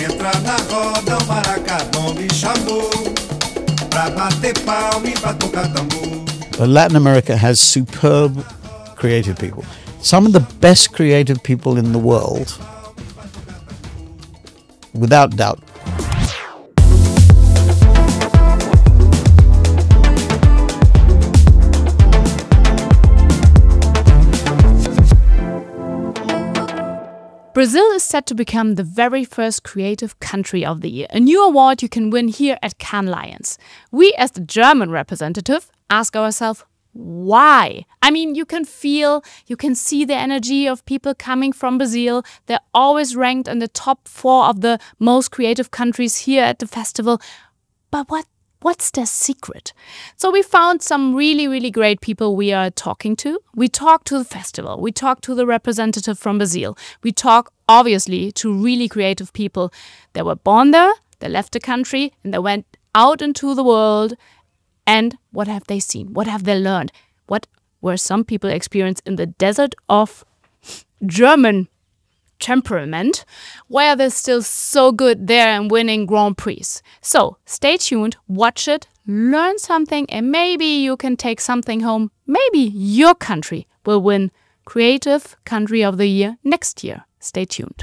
Entra na roda o maracadão me chamou pra bater palma e pra tocar tambor. Latin America has superb creative people. Some of the best creative people in the world, without doubt. Brazil is set to become the very first creative country of the year. A new award you can win here at Cannes Lions. We, as the German representative, ask ourselves, why? I mean, you can see the energy of people coming from Brazil. They're always ranked in the top 4 of the most creative countries here at the festival. But what's their secret? So we found some really, really great people we are talking to. We talked to the festival. We talked to the representative from Brazil. We talk, obviously, to really creative people. They were born there, they left the country, and they went out into the world. And what have they seen? What have they learned? What were some people experienced in the desert of German temperament, where they're still so good there and winning Grand Prix. So stay tuned, watch it, learn something, and maybe you can take something home. Maybe your country will win Creative Country of the Year next year. Stay tuned.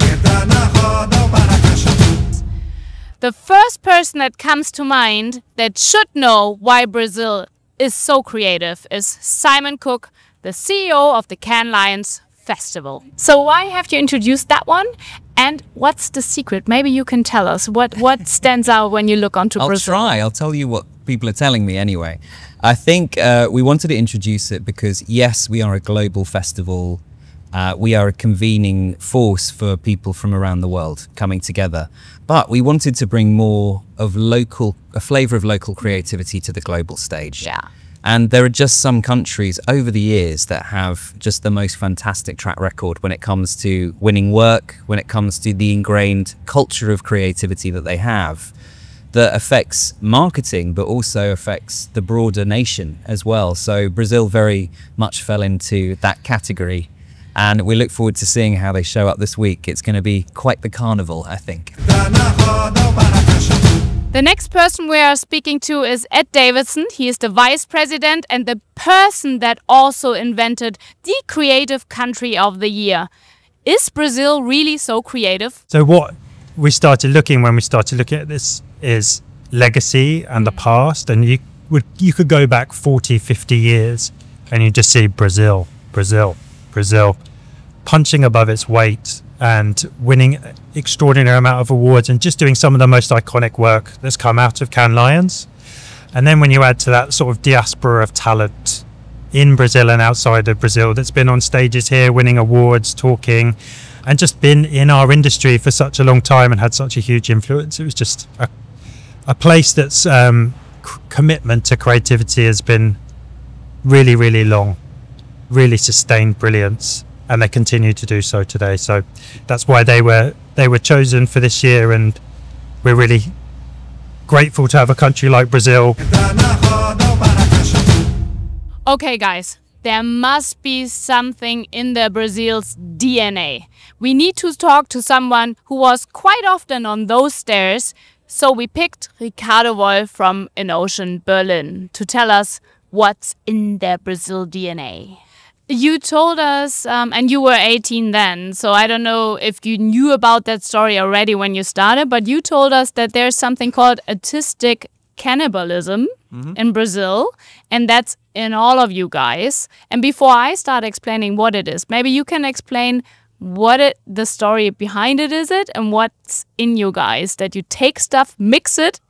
The first person that comes to mind that should know why Brazil is so creative is Simon Cook, the CEO of the Cannes Lions Festival. So why have you introduced that one? And what's the secret? Maybe you can tell us what stands out when you look onto Brazil. I'll tell you what people are telling me anyway. I think we wanted to introduce it because, yes, we are a global festival. We are a convening force for people from around the world coming together. But we wanted to bring more of a flavor of local creativity to the global stage. Yeah. And there are just some countries over the years that have just the most fantastic track record when it comes to winning work, when it comes to the ingrained culture of creativity that they have, that affects marketing, but also affects the broader nation as well. So Brazil very much fell into that category. And we look forward to seeing how they show up this week. It's going to be quite the carnival, I think. The next person we are speaking to is Ed Davidson. He is the vice president and the person that also invented the Creative Country of the Year. Is Brazil really so creative? So what we started looking when we started looking at this is legacy and the past. And you could go back 40, 50 years and you just see Brazil, punching above its weight and winning extraordinary amount of awards and just doing some of the most iconic work that's come out of Cannes Lions. And then when you add to that sort of diaspora of talent in Brazil and outside of Brazil that's been on stages here, winning awards, talking, and just been in our industry for such a long time and had such a huge influence, it was just a place that's commitment to creativity has been really, really long, really sustained brilliance. And they continue to do so today. So that's why they were chosen for this year, and we're really grateful to have a country like Brazil. Okay, guys, there must be something in the Brazil's DNA. We need to talk to someone who was quite often on those stairs. So we picked Ricardo Wolf from In Ocean, Berlin, to tell us what's in their Brazil DNA. You told us, and you were 18 then, so I don't know if you knew about that story already when you started, but you told us that there's something called artistic cannibalism in Brazil, and that's in all of you guys. And before I start explaining what it is, maybe you can explain the story behind it is, and what's in you guys, that you take stuff, mix it,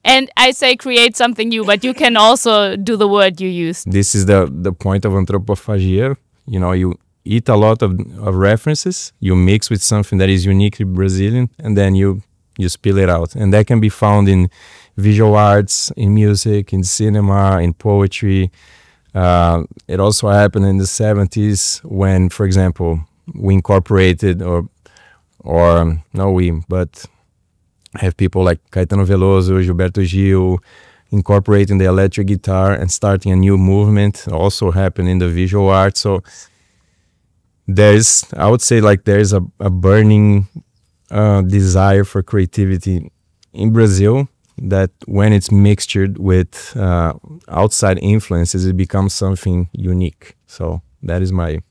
and I say create something new, but you can also do the word you used. This is the point of anthropophagia. You know, you eat a lot of references, you mix with something that is uniquely Brazilian, and then you spill it out. And that can be found in visual arts, in music, in cinema, in poetry. It also happened in the 70s when, for example, we incorporated, but have people like Caetano Veloso, Gilberto Gil, incorporating the electric guitar and starting a new movement. Also happened in the visual art. So I would say there's a burning desire for creativity in Brazil that when it's mixtured with outside influences, it becomes something unique. So that is my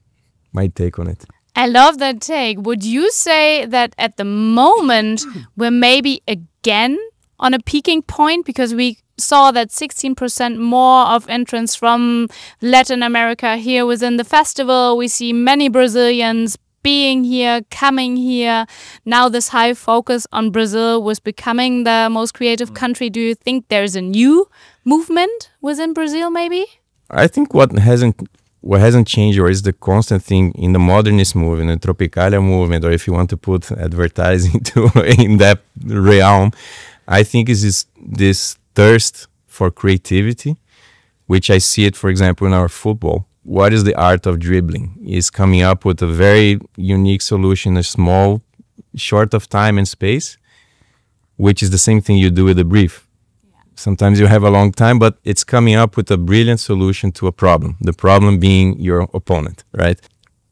take on it. I love that take. Would you say that at the moment we're maybe again on a peaking point, because we saw that 16% more of entrants from Latin America here within the festival. We see many Brazilians being here, coming here. Now this high focus on Brazil was becoming the most creative country. Do you think there's a new movement within Brazil maybe? I think what hasn't changed, or is the constant thing in the modernist movement, the Tropicalia movement, or if you want to put advertising to in that realm, I think is this thirst for creativity, which I see it, for example, in our football. What is the art of dribbling? Is coming up with a very unique solution in a small, short of time and space, which is the same thing you do with a brief. Sometimes you have a long time, but it's coming up with a brilliant solution to a problem. The problem being your opponent, right?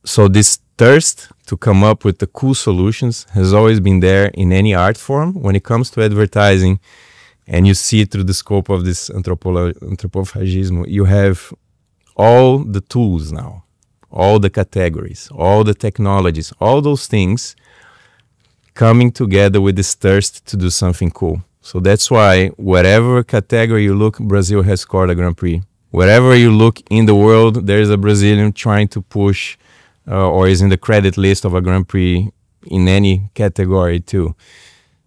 So this thirst to come up with the cool solutions has always been there in any art form. When it comes to advertising, and you see it through the scope of this anthropophagism, you have all the tools now, all the categories, all the technologies, all those things coming together with this thirst to do something cool. So that's why whatever category you look, Brazil has scored a Grand Prix. Wherever you look in the world, there is a Brazilian trying to push or is in the credit list of a Grand Prix in any category too.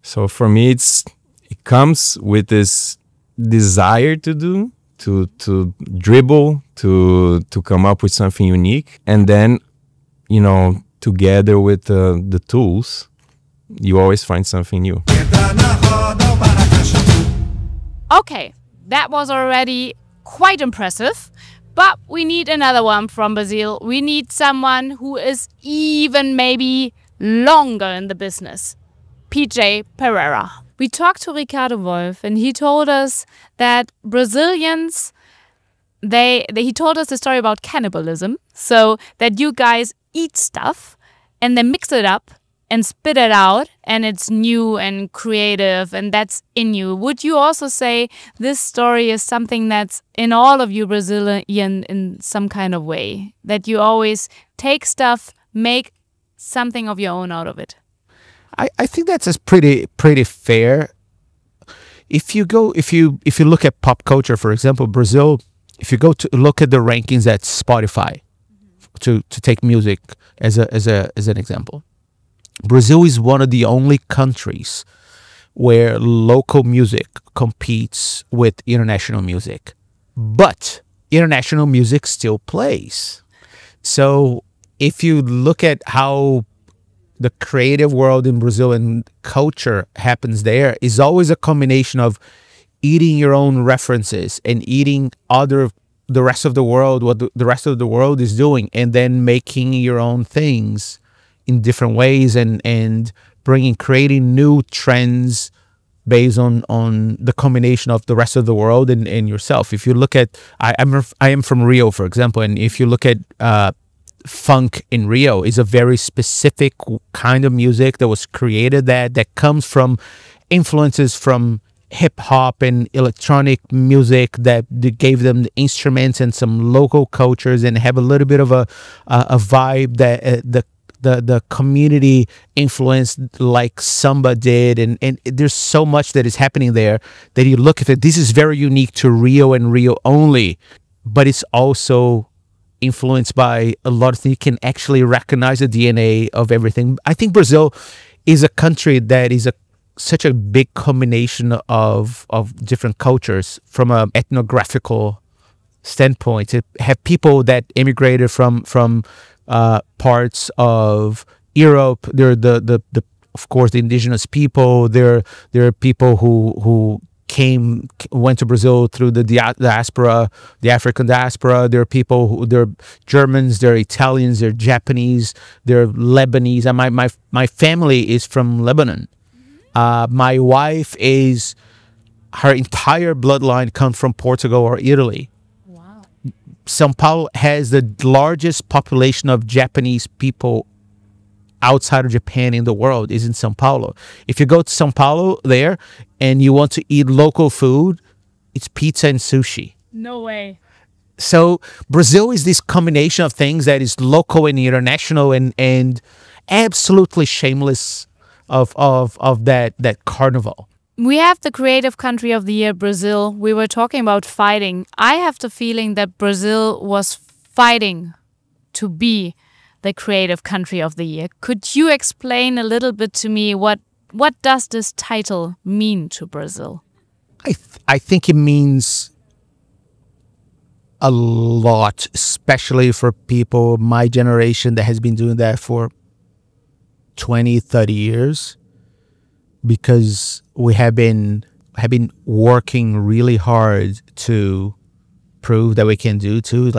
So for me, it comes with this desire to do, to dribble, to come up with something unique, and then, you know, together with the tools, you always find something new. Okay, that was already quite impressive, but we need another one from Brazil. We need someone who is even maybe longer in the business. PJ Pereira. We talked to Ricardo Wolf and he told us that Brazilians, he told us the story about cannibalism. So that you guys eat stuff and then mix it up and spit it out, and it's new and creative, and that's in you. Would you also say this story is something that's in all of you Brazilian in some kind of way? That you always take stuff, make something of your own out of it? I think that's pretty fair. If you look at pop culture, for example, Brazil, if you go to look at the rankings at Spotify, to take music as an example, Brazil is one of the only countries where local music competes with international music, but international music still plays. So if you look at how the creative world in Brazil and culture happens there, is always a combination of eating your own references and eating the rest of the world, what the rest of the world is doing, and then making your own things in different ways and creating new trends based on the combination of the rest of the world and yourself. If you look at, I am from Rio, for example, and if you look at funk in Rio, is a very specific kind of music that was created that comes from influences from hip hop and electronic music that gave them the instruments and some local cultures, and have a little bit of a vibe that the community influenced, like samba did, and there's so much that is happening there that you look at it. This is very unique to Rio and Rio only, but it's also influenced by a lot of things. You can actually recognize the DNA of everything. I think Brazil is a country that is such a big combination of different cultures from an ethnographical standpoint. To have people that immigrated from parts of Europe. There are of course the indigenous people. There are people who went to Brazil through the diaspora, the African diaspora. There are people there are Germans, there are Italians, there are Japanese, there are Lebanese. And my family is from Lebanon. My wife her entire bloodline comes from Portugal or Italy. São Paulo has the largest population of Japanese people outside of Japan in the world is in Sao Paulo. If you go to Sao Paulo there and you want to eat local food, it's pizza and sushi. No way. So Brazil is this combination of things that is local and international and absolutely shameless of that carnival. We have the creative country of the year, Brazil. We were talking about fighting. I have the feeling that Brazil was fighting to be the creative country of the year. Could you explain a little bit to me what does this title mean to Brazil? I think it means a lot, especially for people my generation that has been doing that for 20, 30 years, because we have been working really hard to prove that we can do too.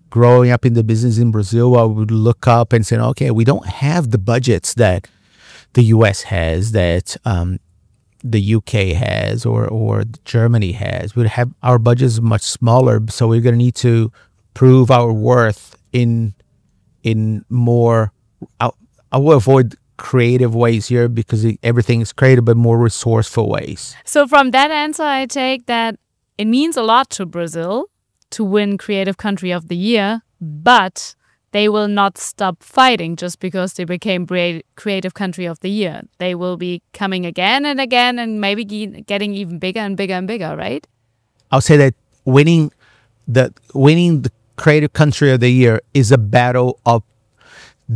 Growing up in the business in Brazil, I would look up and say, okay, we don't have the budgets that the US has, that the UK has, or Germany has. We have our budgets much smaller, so we're going to need to prove our worth in more. I will avoid creative ways here because everything is creative, but more resourceful ways. So from that answer, I take that it means a lot to Brazil to win Creative Country of the Year, but they will not stop fighting just because they became Creative Country of the Year. They will be coming again and again and maybe getting even bigger and bigger and bigger, right? I'll say that winning the Creative Country of the Year is a battle of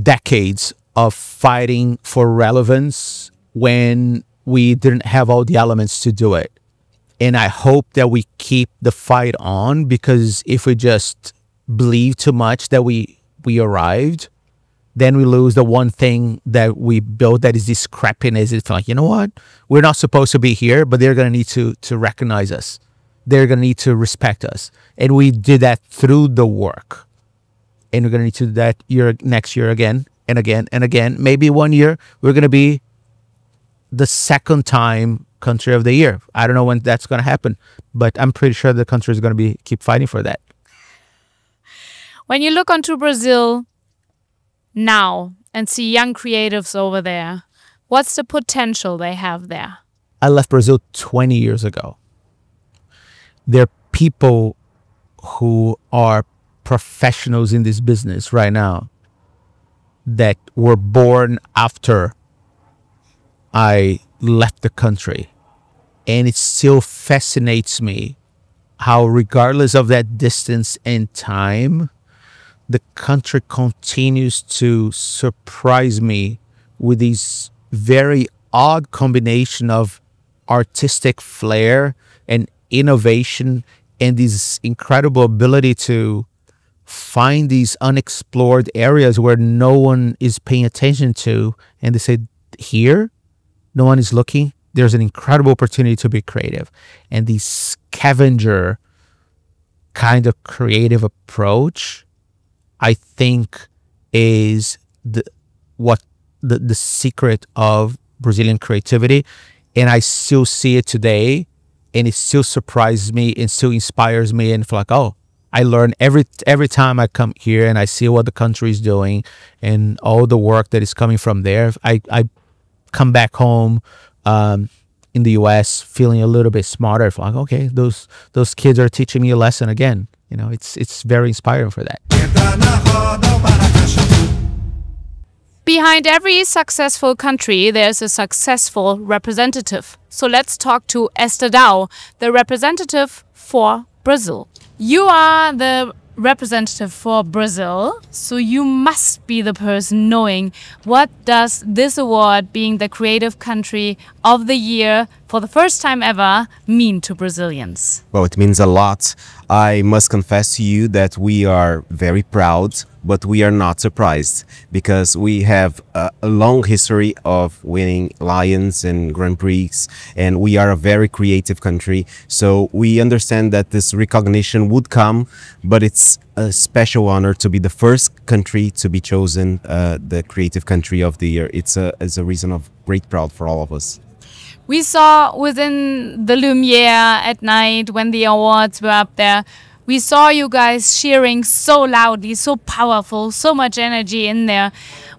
decades of fighting for relevance when we didn't have all the elements to do it. And I hope that we keep the fight on, because if we just believe too much that we arrived, then we lose the one thing that we built, that is this scrappiness. It's like, you know what? We're not supposed to be here, but they're going to need to recognize us. They're going to need to respect us. And we did that through the work. And we're going to need to do that next year again and again and again. Maybe one year we're going to be the second time Country of the Year. I don't know when that's going to happen, but I'm pretty sure the country is going to keep fighting for that. When you look onto Brazil now and see young creatives over there, what's the potential they have there? I left Brazil 20 years ago. There are people who are professionals in this business right now that were born after I left the country. And it still fascinates me how, regardless of that distance and time, the country continues to surprise me with this very odd combination of artistic flair and innovation and this incredible ability to find these unexplored areas where no one is paying attention to. And they say, here, no one is looking. There's an incredible opportunity to be creative. And the scavenger kind of creative approach, I think, is the secret of Brazilian creativity. And I still see it today, and it still surprises me and still inspires me. And feel like, oh, I learn every time I come here and I see what the country is doing and all the work that is coming from there. I come back home in the US feeling a little bit smarter. Like, okay, those kids are teaching me a lesson again. You know, it's very inspiring for that. Behind every successful country, there's a successful representative. So let's talk to Esther Dow, the representative for Brazil. You are the representative for Brazil, so you must be the person knowing what does this award, being the Creative Country of the Year for the first time ever, mean to Brazilians? Well, it means a lot. I must confess to you that we are very proud, but we are not surprised, because we have a long history of winning Lions and Grand Prix, and we are a very creative country. So we understand that this recognition would come, but it's a special honor to be the first country to be chosen the Creative Country of the Year. It's a reason of great pride for all of us. We saw within the Lumiere at night when the awards were up there, we saw you guys cheering so loudly, so powerful, so much energy in there.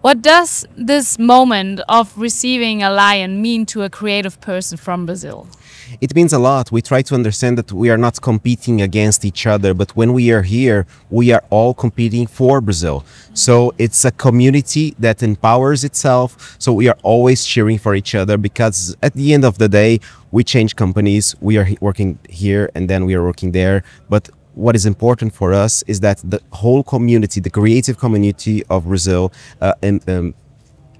What does this moment of receiving a lion mean to a creative person from Brazil? It means a lot. We try to understand that we are not competing against each other, but when we are here, we are all competing for Brazil. So it's a community that empowers itself. So we are always cheering for each other, because at the end of the day, we change companies. We are working here and then we are working there. But what is important for us is that the whole community, the creative community of Brazil,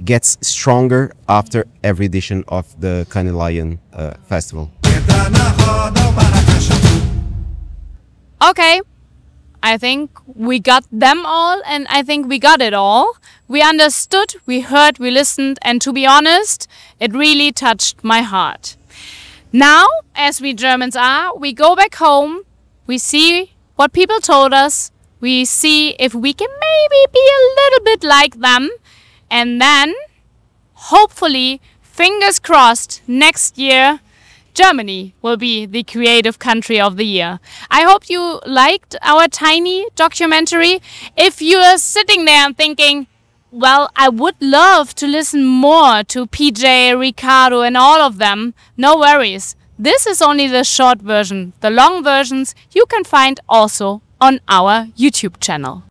gets stronger after every edition of the Cannes Lion Festival. Okay, I think we got them all, and I think we got it all. We understood, we heard, we listened, and to be honest, it really touched my heart. Now, as we Germans are, we go back home, we see what people told us, we see if we can maybe be a little bit like them, and then, hopefully, fingers crossed, next year, Germany will be the creative country of the year. I hope you liked our tiny documentary. If you are sitting there and thinking, well, I would love to listen more to PJ, Ricardo and all of them, no worries. This is only the short version. The long versions you can find also on our YouTube channel.